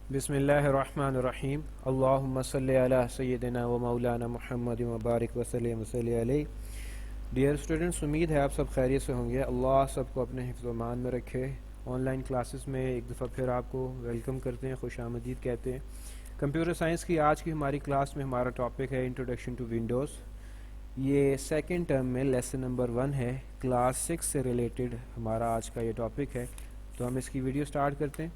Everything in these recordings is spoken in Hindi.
बिस्मिल्लाहिर्रहमानिर्रहीम। अल्लाहुम्मा सल्लि अला सय्यिदिना व मौलाना मुहम्मद व बारिक वसल्लम वसल्लि अलैहि। डियर स्टूडेंट्स, उम्मीद है आप सब खैरियत से होंगे। अल्लाह सबको अपने हिफ्ज़ व मान में रखे। ऑनलाइन क्लासेस में एक दफ़ा फिर आपको वेलकम करते हैं, खुश आमदीद कहते हैं। कंप्यूटर साइंस की आज की हमारी क्लास में हमारा टॉपिक है इंट्रोडक्शन टू विंडोज़। ये सेकेंड टर्म में लेसन नंबर 1 है, क्लास 6 से रिलेटेड हमारा आज का ये टॉपिक है। तो हम इसकी वीडियो स्टार्ट करते हैं।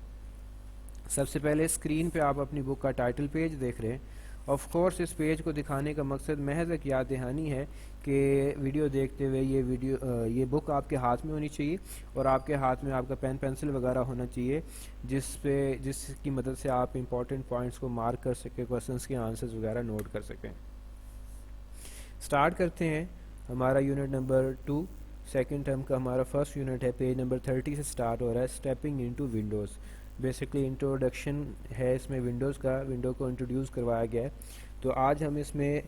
सबसे पहले स्क्रीन पे आप अपनी बुक का टाइटल पेज देख रहे हैं। ऑफ कोर्स इस पेज को दिखाने का मकसद महज एक याद दहानी है कि वीडियो देखते हुए ये बुक आपके हाथ में होनी चाहिए और आपके हाथ में आपका पेन पेंसिल वगैरह होना चाहिए जिसकी मदद से आप इंपॉर्टेंट पॉइंट्स को मार्क कर सकें, क्वेश्चंस के आंसर्स वगैरह नोट कर सकें। स्टार्ट करते हैं। हमारा यूनिट नंबर 2 सेकेंड टर्म का हमारा फर्स्ट यूनिट है, पेज नंबर 30 से स्टार्ट हो रहा है, stepping into Windows. Basically introduction है इसमें विंडोज़ का, विंडो को इंट्रोड्यूस करवाया गया है। तो आज हम इसमें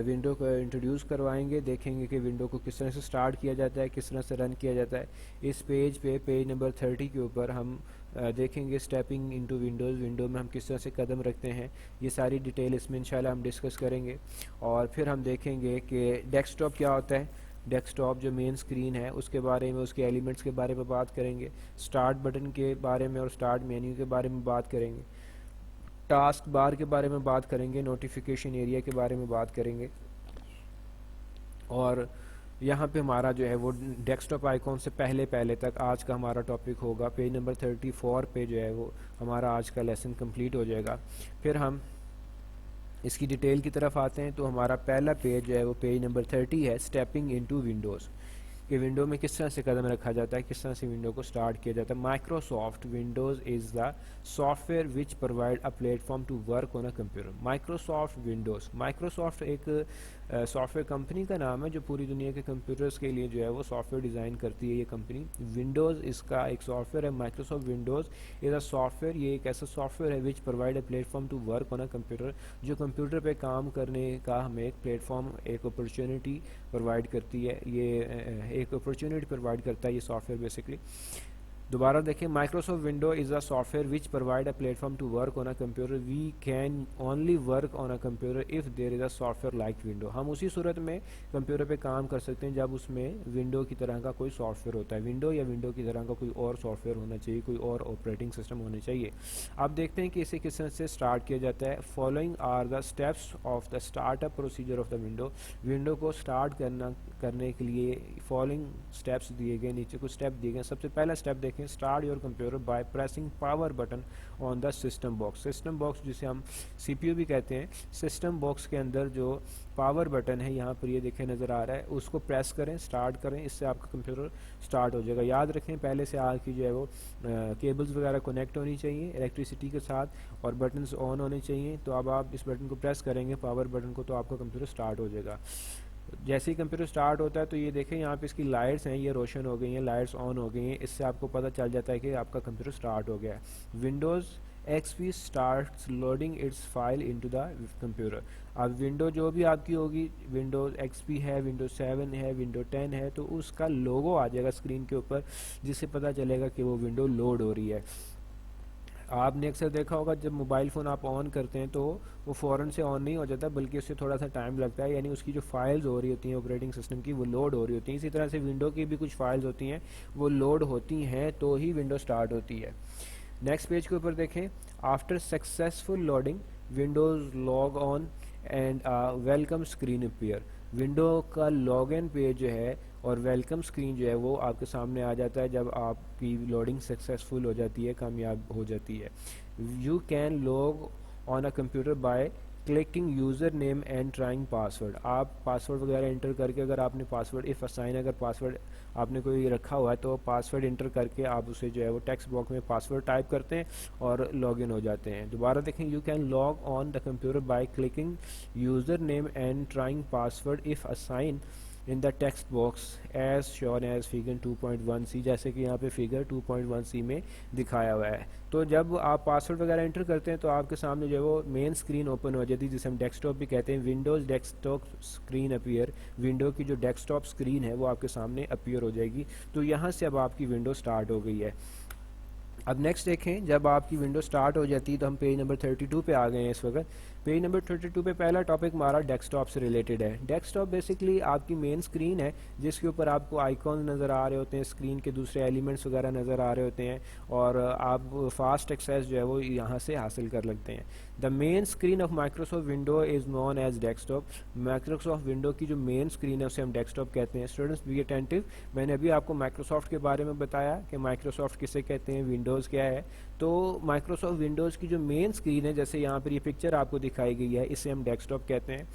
विंडो को इंट्रोड्यूस करवाएंगे, देखेंगे कि विंडो को किस तरह से स्टार्ट किया जाता है, किस तरह से रन किया जाता है। इस पेज पे पेज नंबर 30 के ऊपर हम देखेंगे स्टेपिंग इनटू विंडोज़, विंडो में हम किस तरह से कदम रखते हैं। ये सारी डिटेल इसमें इंशाल्लाह हम डिस्कस करेंगे। और फिर हम देखेंगे कि डेस्कटॉप क्या होता है, डेस्कटॉप जो मेन स्क्रीन है उसके बारे में, उसके एलिमेंट्स के बारे में बात करेंगे, स्टार्ट बटन के बारे में और स्टार्ट मेन्यू के बारे में बात करेंगे, टास्क बार के बारे में बात करेंगे, नोटिफिकेशन एरिया के बारे में बात करेंगे। और यहाँ पे हमारा जो है वो डेस्कटॉप आइकॉन से पहले तक आज का हमारा टॉपिक होगा। पेज नंबर 34 पे जो है वो हमारा आज का लेसन कंप्लीट हो जाएगा। फिर हम इसकी डिटेल की तरफ आते हैं। तो हमारा पहला पेज जो है वो पेज नंबर 30 है, स्टेपिंग इनटू विंडोज़, कि विंडो में किस तरह से कदम रखा जाता है, किस तरह से विंडो को स्टार्ट किया जाता है। Microsoft Windows is the software which provide a platform to work on a computer. Microsoft Windows, Microsoft एक सॉफ्टवेयर कंपनी का नाम है जो पूरी दुनिया के कंप्यूटर्स के लिए जो है वो सॉफ्टवेयर डिज़ाइन करती है ये कंपनी। विंडोज़ इसका एक सॉफ्टवेयर है। Microsoft Windows is a software, ये एक ऐसा सॉफ्टवेयर है which provide a platform to work on a computer, जो कंप्यूटर पे काम करने का हमें एक प्लेटफॉर्म, एक अपॉर्चुनिटी प्रोवाइड करती है। ये एक अपॉर्चुनिटी प्रोवाइड करता है ये सॉफ्टवेयर बेसिकली। दोबारा देखें, Microsoft window is a software which provide a platform to work on a computer. We can only work on a computer if there is a software like window. हम उसी सूरत में कंप्यूटर पे काम कर सकते हैं जब उसमें विंडो की तरह का कोई सॉफ्टवेयर होता है। विंडो या विंडो की तरह का कोई और सॉफ्टवेयर होना चाहिए, कोई और ऑपरेटिंग सिस्टम होने चाहिए। अब देखते हैं कि इसे किस तरह से स्टार्ट किया जाता है। Following are the steps of the startup procedure of the window. Window को स्टार्ट करने के लिए फॉलोइंग स्टेप्स दिए गए, नीचे कुछ स्टेप दिए गए। सबसे पहला स्टेप देखें, start your computer by pressing power button on the system box. System box जिसे हम सीपीयू भी कहते हैं, सिस्टम बॉक्स के अंदर जो पावर बटन है यहाँ पर ये देखें नज़र आ रहा है, उसको प्रेस करें, स्टार्ट करें, इससे आपका कंप्यूटर स्टार्ट हो जाएगा। याद रखें पहले से आपकी जो है वो केबल्स वगैरह कनेक्ट होनी चाहिए इलेक्ट्रिसिटी के साथ और बटन्स ऑन होने चाहिए। तो अब आप इस बटन को प्रेस करेंगे, पावर बटन को, तो आपका कंप्यूटर स्टार्ट हो जाएगा। जैसे ही कंप्यूटर स्टार्ट होता है तो ये देखें यहाँ पे इसकी लाइट्स हैं, ये रोशन हो गई हैं, लाइट्स ऑन हो गई हैं। इससे आपको पता चल जाता है कि आपका कंप्यूटर स्टार्ट हो गया है। Windows XP starts loading it's file into the computer. अब विंडो जो भी आपकी होगी, विंडोज़ XP है, विंडोज़ 7 है, विंडो 10 है, तो उसका लोगो आ जाएगा स्क्रीन के ऊपर, जिससे पता चलेगा कि वो विंडो लोड हो रही है। आपने अक्सर देखा होगा जब मोबाइल फ़ोन आप ऑन करते हैं तो वो फ़ौरन से ऑन नहीं हो जाता, बल्कि उससे थोड़ा सा टाइम लगता है, यानी उसकी जो फाइल्स हो रही होती हैं ऑपरेटिंग सिस्टम की, वो लोड हो रही होती हैं। इसी तरह से विंडो की भी कुछ फाइल्स होती हैं, वो लोड होती हैं तो ही विंडो स्टार्ट होती है। नेक्स्ट पेज के ऊपर देखें, after successful loading Windows log on and welcome screen appear. Window का लॉग इन पेज जो है और वेलकम स्क्रीन जो है वो आपके सामने आ जाता है जब आपकी लोडिंग सक्सेसफुल हो जाती है, कामयाब हो जाती है। You can log on a computer by clicking user name and trying password. आप पासवर्ड वगैरह इंटर करके, अगर आपने पासवर्ड इफ़ असाइन, अगर पासवर्ड आपने कोई रखा हुआ है तो पासवर्ड इंटर करके आप उसे जो है वो टेक्स्ट बॉक्स में पासवर्ड टाइप करते हैं और लॉगिन हो जाते हैं। दोबारा देखें, you can log on the computer by clicking user name and trying password if assign in the text box as shown as figure 2.1c, जैसे कि यहाँ पे फिगर 2.1c में दिखाया हुआ है। तो जब आप पासवर्ड वगैरह एंटर करते हैं तो आपके सामने जो है वो मेन स्क्रीन ओपन हो जाती है, जिसे हम डेस्कटॉप भी कहते हैं। Windows desktop screen appear, window की जो डेस्कटॉप स्क्रीन है वो आपके सामने अपीयर हो जाएगी। तो यहाँ से अब आपकी विंडो स्टार्ट हो गई है। अब नेक्स्ट देखें, जब आपकी विंडो स्टार्ट हो जाती है तो हम पेज नंबर 32 पे आ गए हैं इस वक्त। पेज नंबर 32 पे पहला टॉपिक हमारा डेस्कटॉप से रिलेटेड है। डेस्कटॉप बेसिकली आपकी मेन स्क्रीन है जिसके ऊपर आपको आइकॉन नज़र आ रहे होते हैं, स्क्रीन के दूसरे एलिमेंट्स वगैरह नज़र आ रहे होते हैं और आप फास्ट एक्सेस जो है वो यहाँ से हासिल कर लगते हैं। The main screen of Microsoft window is known as desktop. Microsoft window की जो मेन स्क्रीन है उसे हम डेस्कटॉप कहते हैं। स्टूडेंट्स बी अटेंटिव, मैंने अभी आपको माइक्रोसॉफ्ट के बारे में बताया कि माइक्रोसॉफ्ट किसे कहते हैं, विंडोज़ क्या है। तो माइक्रोसॉफ्ट विंडोज़ की जो मेन स्क्रीन है, जैसे यहाँ पर ये पिक्चर आपको दिखाई गई है, इसे हम डेस्कटॉप कहते हैं।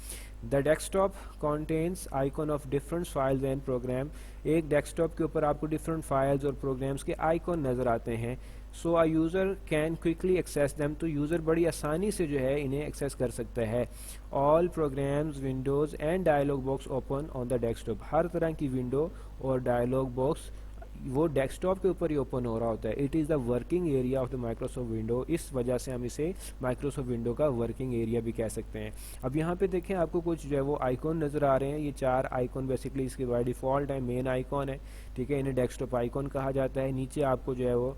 The desktop contains icon of different files and program. एक डेस्कटॉप के ऊपर आपको डिफरेंट फाइल्स और प्रोग्राम्स के आइकॉन नज़र आते हैं। So uh user can quickly access them, तो यूज़र बड़ी आसानी से जो है इन्हें एक्सेस कर सकता है। All programs, windows and dialog box open on the desktop. हर तरह की विंडो और डायलॉग बॉक्स वो डेस्कटॉप के ऊपर ही ओपन हो रहा होता है। It is the working area of the Microsoft window. इस वजह से हम इसे माइक्रोसॉफ्ट विंडो का वर्किंग एरिया भी कह सकते हैं। अब यहाँ पे देखें, आपको कुछ जो है वो आइकॉन नज़र आ रहे हैं। ये 4 आइकॉन बेसिकली इसके बाय डिफ़ॉल्ट है, मेन आइकॉन है, ठीक है, इन्हें डेस्कटॉप आइकॉन कहा जाता है। नीचे आपको जो है वो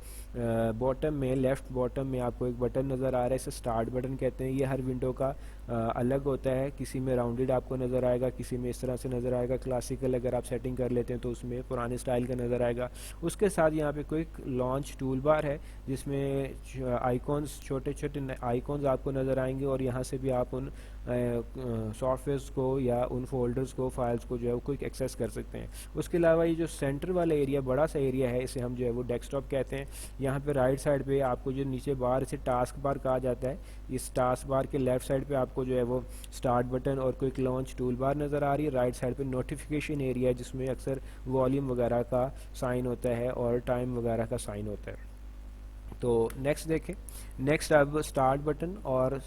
बॉटम में, लेफ़्ट बॉटम में आपको एक बटन नज़र आ रहा है, इसे स्टार्ट बटन कहते हैं। ये हर विंडो का अलग होता है, किसी में राउंडेड आपको नज़र आएगा, किसी में इस तरह से नज़र आएगा। क्लासिकल अगर आप सेटिंग कर लेते हैं तो उसमें पुराने स्टाइल का नज़र आएगा। उसके साथ यहाँ पे क्विक लॉन्च टूल बार है जिसमें आइकॉन्स, छोटे छोटे आइकॉन्स आपको नज़र आएंगे और यहाँ से भी आप उन सॉफ्टवेयर्स को या उन फोल्डर्स को, फाइल्स को जो है वो क्विक एक्सेस कर सकते हैं। उसके अलावा ये जो सेंटर वाला एरिया, बड़ा सा एरिया है, इसे हम जो है वो डेस्कटॉप कहते हैं। यहाँ पे राइट साइड पे आपको जो नीचे बार, इसे टास्क बार कहा जाता है। इस टास्क बार के लेफ्ट साइड पे आपको जो है वो स्टार्ट बटन और क्विक लॉन्च टूल बार नज़र आ रही है। राइट साइड पे नोटिफिकेशन एरिया है जिसमें अक्सर वॉल्यूम वगैरह का साइन होता है और टाइम वगैरह का साइन होता है। तो नेक्स्ट देखें, नेक्स्ट अब स्टार्ट बटन और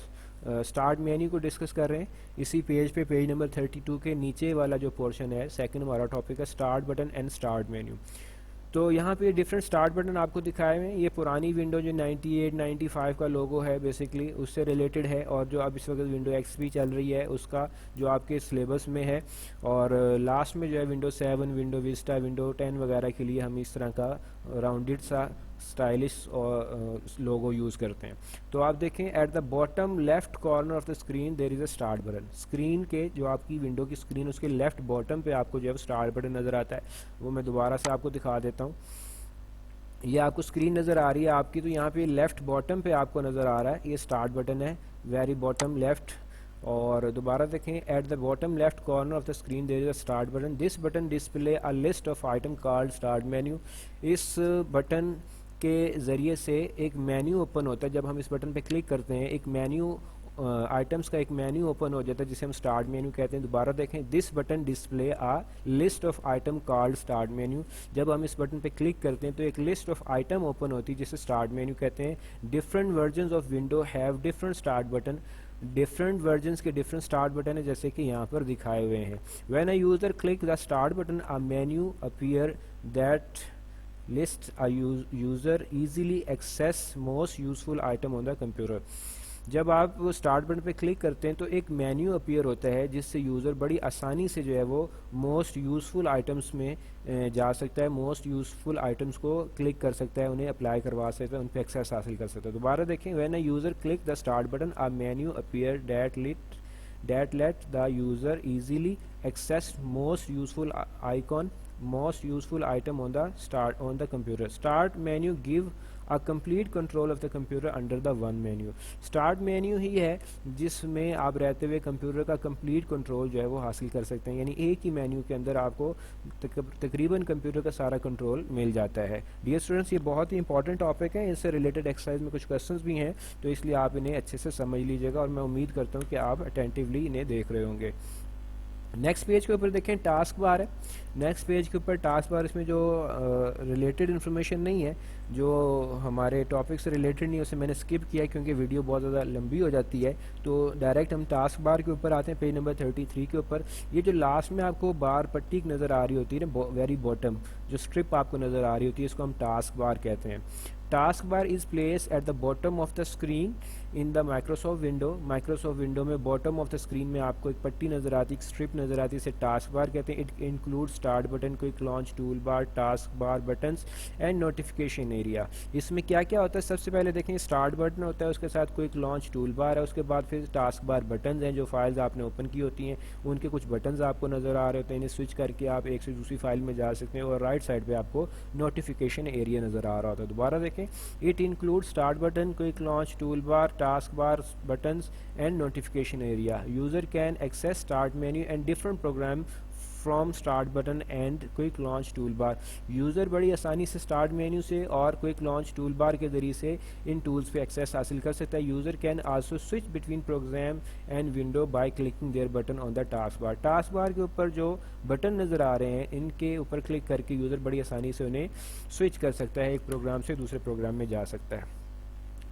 स्टार्ट मेन्यू को डिस्कस कर रहे हैं। इसी पेज पे, पेज नंबर 32 के नीचे वाला जो पोर्शन है, सेकंड हमारा टॉपिक है start button and start menu. तो यहाँ पे डिफरेंट स्टार्ट बटन आपको दिखाए हुए हैं। ये पुरानी विंडो जो 98, 95 का लोगो है बेसिकली उससे रिलेटेड है, और जो अब इस वक्त विंडो एक्सपी चल रही है उसका जो आपके सिलेबस में है। और लास्ट में जो है विंडो 7, विंडो विस्टा, विंडो 10 वगैरह के लिए हम इस तरह का राउंडेड सा स्टाइलिश और लोगो यूज़ करते हैं। तो आप देखें, at the bottom left corner of the screen there is a start button. Screen के, जो आपकी विंडो की स्क्रीन, उसके लेफ्ट बॉटम पे आपको जो है स्टार्ट बटन नज़र आता है। वो मैं दोबारा से आपको दिखा देता हूँ। ये आपको स्क्रीन नज़र आ रही है आपकी, तो यहाँ पे लेफ्ट बॉटम पे आपको नज़र आ रहा है ये स्टार्ट बटन है, वेरी बॉटम लेफ्ट। और दोबारा देखें, at the bottom left corner of the screen there is a start button. This button display a list of item called start menu. इस बटन के ज़रिए से एक मेन्यू ओपन होता है। जब हम इस बटन पे क्लिक करते हैं एक मेन्यू, आइटम्स का एक मेन्यू ओपन हो जाता है जिसे हम स्टार्ट मेन्यू कहते हैं। दोबारा देखें, this button display a list of item called start menu. जब हम इस बटन पे क्लिक करते हैं तो एक लिस्ट ऑफ आइटम ओपन होती है जिसे स्टार्ट मेन्यू कहते हैं। Different versions of window have different start button. Different versions के डिफरेंट स्टार्ट बटन है जैसे कि यहाँ पर दिखाए हुए हैं। When a user click the start button a menu appear that list a user easily access most useful item on the computer। जब आप स्टार्ट बटन पे क्लिक करते हैं तो एक मेन्यू अपीयर होता है जिससे यूज़र बड़ी आसानी से जो है वो मोस्ट यूज़फुल आइटम्स में जा सकता है, मोस्ट यूज़फुल आइटम्स को क्लिक कर सकता है, उन्हें अप्लाई करवा सकता है, उन पर एक्सेस हासिल कर सकता है। दोबारा देखें, when a user click the start button a menu appear that let the user easily access most useful icon, most useful item on the computer। Start menu give a complete control of the computer under the one menu। Start menu ही है जिसमें आप रहते हुए कंप्यूटर का कंप्लीट कंट्रोल जो है वो हासिल कर सकते हैं, यानी एक ही मेन्यू के अंदर आपको तकरीबन कंप्यूटर का सारा कंट्रोल मिल जाता है। डियर स्टूडेंट्स, ये बहुत ही इंपॉर्टेंट टॉपिक है, इससे रिलेटेड एक्सरसाइज में कुछ क्वेश्चंस भी हैं, तो इसलिए आप इन्हें अच्छे से समझ लीजिएगा और मैं उम्मीद करता हूँ कि आप अटेंटिवली इन्हें देख रहे होंगे। नेक्स्ट पेज के ऊपर देखें, टास्क बार है। नेक्स्ट पेज के ऊपर टास्क बार, इसमें जो रिलेटेड इन्फॉर्मेशन नहीं है, जो हमारे टॉपिक से रिलेटेड नहीं है, उसे मैंने स्किप किया क्योंकि वीडियो बहुत ज़्यादा लंबी हो जाती है। तो डायरेक्ट हम टास्क बार के ऊपर आते हैं, पेज नंबर 33 के ऊपर। ये जो लास्ट में आपको बार पट्टी नज़र आ रही होती है ना, वेरी बॉटम जो स्ट्रिप आपको नज़र आ रही होती है, इसको हम टास्क बार कहते हैं। Task bar is place at the bottom of the screen in the Microsoft window में बॉटम ऑफ द स्क्रीन में आपको एक पट्टी नज़र आती है, एक स्ट्रिप नज़र आती है, इसे टास्क बार कहते हैं। It include start button, quick launch, tool bar, task bar, buttons and notification area. इसमें क्या क्या होता है, सबसे पहले देखें स्टार्ट बटन होता है, उसके साथ क्विक लॉन्च टूल बार है, उसके बाद फिर टास्क बार बटन्स हैं, जो फाइल्स आपने ओपन की होती हैं उनके कुछ बटन्स आपको नज़र आ रहे होते हैं, इन्हें स्विच करके आप एक से दूसरी फाइल में जा सकते हैं। और राइट साइड पे आपको नोटिफिकेशन एरिया नज़र आ रहा होता है। दोबारा देखें, it include start button, quick launch, tool bar, task bar, buttons and notification area. User can access start menu and different program from start button and quick launch toolbar. User बड़ी आसानी से स्टार्ट मेन्यू से और क्विक लॉन्च टूल बार के ज़रिए से इन टूल्स पे एक्सेस हासिल कर सकता है। User can also switch between program and window by clicking their button on the task bar. Task bar के ऊपर जो बटन नज़र आ रहे हैं इनके ऊपर क्लिक करके यूज़र बड़ी आसानी से उन्हें स्विच कर सकता है, एक प्रोग्राम से दूसरे प्रोग्राम में जा सकता है।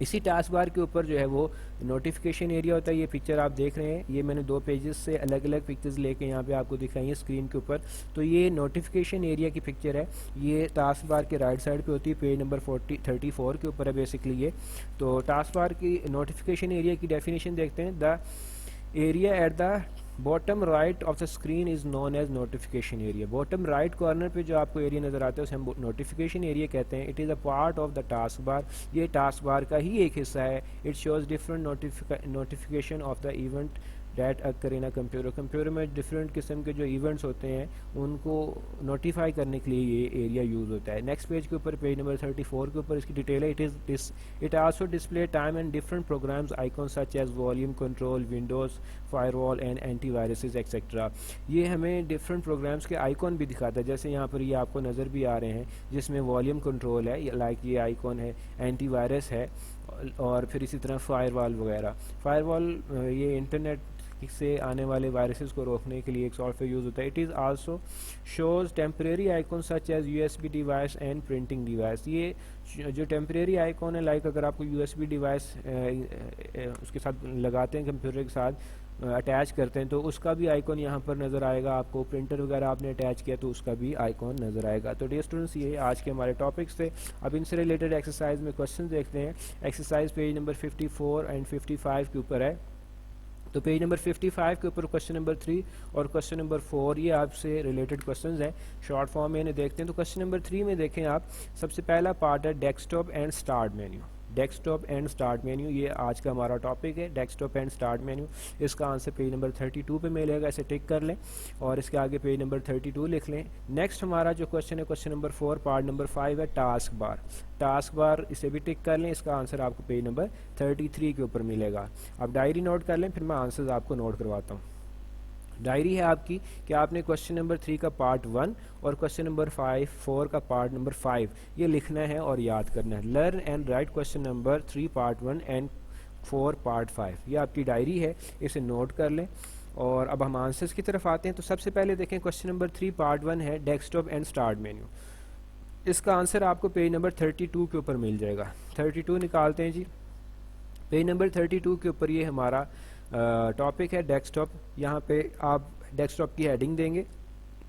इसी टास्क बार के ऊपर जो है वो नोटिफिकेशन एरिया होता है। ये पिक्चर आप देख रहे हैं, ये मैंने 2 पेजेस से अलग अलग पिक्चर्स लेके यहाँ पे आपको दिखाई है स्क्रीन के ऊपर। तो ये नोटिफिकेशन एरिया की पिक्चर है, ये टास्क बार के राइट साइड पे होती है, पेज नंबर 34 के ऊपर है बेसिकली ये। तो टास्क बार की नोटिफिकेशन एरिया की डेफिनेशन देखते हैं। The area at the bottom right of the screen is known as notification area. Bottom right corner पे जो आपको एरिया नज़र आता है उसे हम नोटिफिकेशन एरिया कहते हैं। It is a part of the task बार, ये टास्क बार का ही एक हिस्सा है। It shows different notification of the event that occur in a computer में डिफरेंट किस्म के जो इवेंट्स होते हैं उनको नोटिफाई करने के लिए ये एरिया यूज़ होता है। नेक्स्ट पेज के ऊपर, पेज नंबर 34 के ऊपर इसकी डिटेल है। It also display time and different programs icon such as volume control, Windows, firewall and antiviruses etcetera. ये हमें डिफरेंट प्रोग्राम्स के आइकॉन भी दिखाता है, जैसे यहाँ पर ये आपको नज़र भी आ रहे हैं, जिसमें वॉल्यूम कंट्रोल है, लाइक ये आइकॉन है, एंटीवायरस है, और फिर इसी तरह फायरवॉल वगैरह। फायरवॉल ये इंटरनेट से आने वाले वायरसेस को रोकने के लिए एक सॉफ्टवेयर यूज़ होता है। It is also shows temporary icon such as USB device and printing device. ये जो टेम्परेरी आइकॉन है, लाइक अगर आपको USB डिवाइस उसके साथ लगाते हैं, कंप्यूटर के साथ अटैच करते हैं, तो उसका भी आइकॉन यहाँ पर नज़र आएगा। आपको प्रिंटर वगैरह आपने अटैच किया तो उसका भी आइकॉन नज़र आएगा। तो डियर स्टूडेंट्स, ये आज के हमारे टॉपिक्स थे। अब इनसे रिलेटेड एक्सरसाइज में क्वेश्चन देखते हैं। एक्सरसाइज पेज नंबर 54 एंड 55 के ऊपर है। तो पेज नंबर 55 के ऊपर क्वेश्चन नंबर 3 और क्वेश्चन नंबर 4 ये आपसे रिलेटेड क्वेश्चंस हैं, शॉर्ट फॉर्म में इन्हें देखते हैं। तो क्वेश्चन नंबर 3 में देखें आप, सबसे पहला पार्ट है desktop and start menu. Desktop and start menu, ये आज का हमारा टॉपिक है, डेस्कटॉप एंड स्टार्ट मेन्यू। इसका आंसर पेज नंबर 32 पे मिलेगा, इसे टिक कर लें और इसके आगे पेज नंबर 32 लिख लें। नेक्स्ट हमारा जो क्वेश्चन है, क्वेश्चन नंबर 4 पार्ट नंबर 5 है टास्क बार। टास्क बार, इसे भी टिक कर लें, इसका आंसर आपको पेज नंबर 33 के ऊपर मिलेगा। आप डायरी नोट कर लें, फिर मैं आंसर्स आपको नोट करवाता हूँ। डायरी है आपकी कि आपने क्वेश्चन नंबर 3 का पार्ट 1 और क्वेश्चन नंबर 4 का पार्ट नंबर 5 ये लिखना है और याद करना है। Learn and right question number 3 part 1 and 4 part 5, ये आपकी डायरी है, इसे नोट कर लें। और अब हम आंसर्स की तरफ आते हैं। तो सबसे पहले देखें, क्वेश्चन नंबर 3 पार्ट 1 है डेस्कटॉप एंड स्टार्ट मेन्यू। इसका आंसर आपको पेज नंबर 32 के ऊपर मिल जाएगा। 32 निकालते हैं जी। पेज नंबर 32 के ऊपर ये हमारा टॉपिक है डेस्कटॉप। यहाँ पे आप डेस्कटॉप की हेडिंग देंगे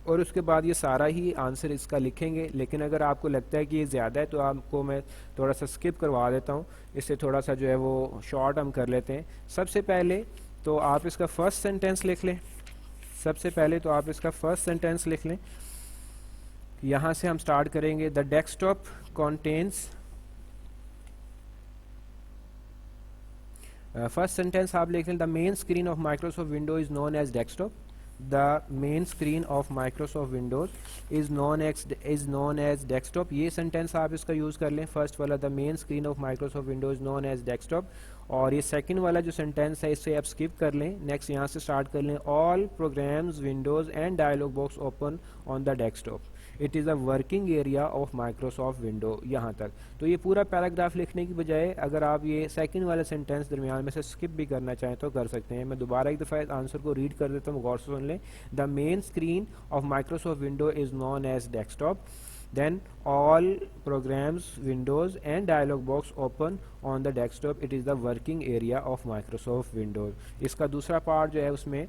और उसके बाद ये सारा ही आंसर इसका लिखेंगे। लेकिन अगर आपको लगता है कि ये ज़्यादा है तो आपको मैं थोड़ा सा स्किप करवा देता हूँ, इससे थोड़ा सा जो है वो शॉर्ट हम कर लेते हैं। सबसे पहले तो आप इसका फर्स्ट सेंटेंस लिख लें। सबसे पहले तो आप इसका फर्स्ट सेंटेंस लिख लें। यहाँ से हम स्टार्ट करेंगे। The desktop contains, first sentence आप लिख लें, the main screen of Microsoft window is known as desktop. The main screen of Microsoft Windows is known as desktop. ये सेंटेंस आप इसका यूज़ कर लें, फर्स्ट वाला, the main screen of Microsoft Windows known as desktop. और ये सेकंड वाला जो सेंटेंस है इसे आप स्किप कर लें, नेक्स्ट यहाँ से स्टार्ट कर लें। All programs, Windows and dialog box open on the desktop. It is a working area of Microsoft window, यहाँ तक। तो ये पूरा पैराग्राफ लिखने की बजाय अगर आप ये सेकंड वाला सेंटेंस दरमियान में से स्किप भी करना चाहें तो कर सकते हैं। मैं दोबारा एक दफ़ा आंसर को रीड कर देता हूँ, गौर से सुन लें। The main screen of Microsoft window is known as desktop. Then all programs, windows and dialog box open on the desktop. It is the working area of Microsoft Windows. इसका दूसरा पार्ट जो है उसमें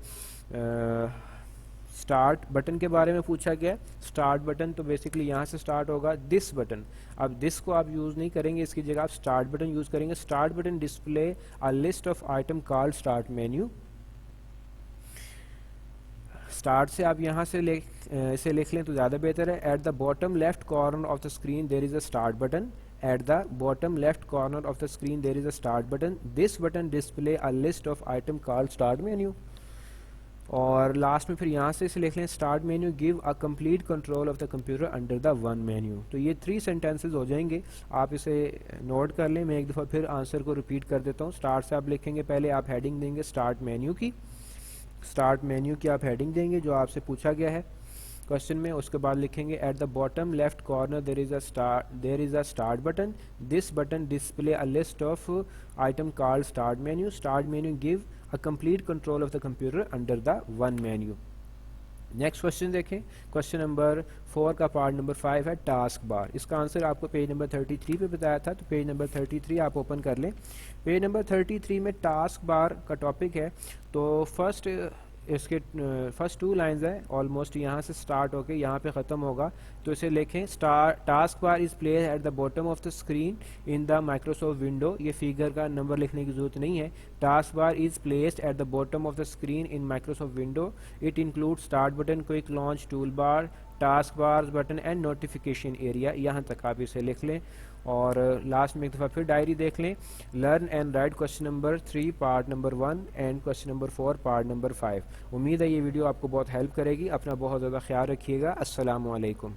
स्टार्ट बटन के बारे में पूछा गया। स्टार्ट बटन तो बेसिकली यहाँ से स्टार्ट होगा, दिस बटन। अब दिस को आप यूज़ नहीं करेंगे, इसकी जगह आप स्टार्ट बटन यूज़ करेंगे। Start button display a list of item called start menu. Start से आप यहाँ से इसे लिख लें तो ज़्यादा बेहतर है। Eight the bottom left corner of the screen there is a start button. Eight the bottom left corner of the screen there is a start button. This button display a list of item called start menu. और लास्ट में फिर यहाँ से इसे लिख लें, start menu give a complete control of the computer under the one menu. तो ये 3 सेंटेंसेस हो जाएंगे, आप इसे नोट कर लें। मैं एक दफ़ा फिर आंसर को रिपीट कर देता हूँ। स्टार्ट से आप लिखेंगे, पहले आप हेडिंग देंगे स्टार्ट मेन्यू की। स्टार्ट मेन्यू की आप हेडिंग देंगे जो आपसे पूछा गया है क्वेश्चन में। उसके बाद लिखेंगे eight the bottom left corner there is a start button. This button display a list of item called start menu. Start menu give a complete control of the computer under the one menu. Next question देखें। क्वेश्चन नंबर 4 का पार्ट नंबर 5 है टास्क बार। इसका आंसर आपको पेज नंबर 33 पे बताया था, तो पेज नंबर 33 आप ओपन कर लें। पेज नंबर 33 में टास्क बार का टॉपिक है। तो इसके फर्स्ट 2 लाइंस है ऑलमोस्ट, यहाँ से स्टार्ट होके यहाँ पे ख़त्म होगा। तो इसे लिखें, task bar is place at the bottom of the screen in the Microsoft window. ये फिगर का नंबर लिखने की ज़रूरत नहीं है। Task bar is placed at the bottom of the screen in Microsoft window. It include start button, quick launch, tool bar, task bar button and notification area. यहाँ तक आप इसे लिख लें और लास्ट में एक दफ़ा फिर डायरी देख लें। Learn and right question number 3 part number 1 and question number 4 part number 5। उम्मीद है ये वीडियो आपको बहुत हेल्प करेगी। अपना बहुत ज़्यादा ख्याल रखिएगा। अस्सलामु अलैकुम।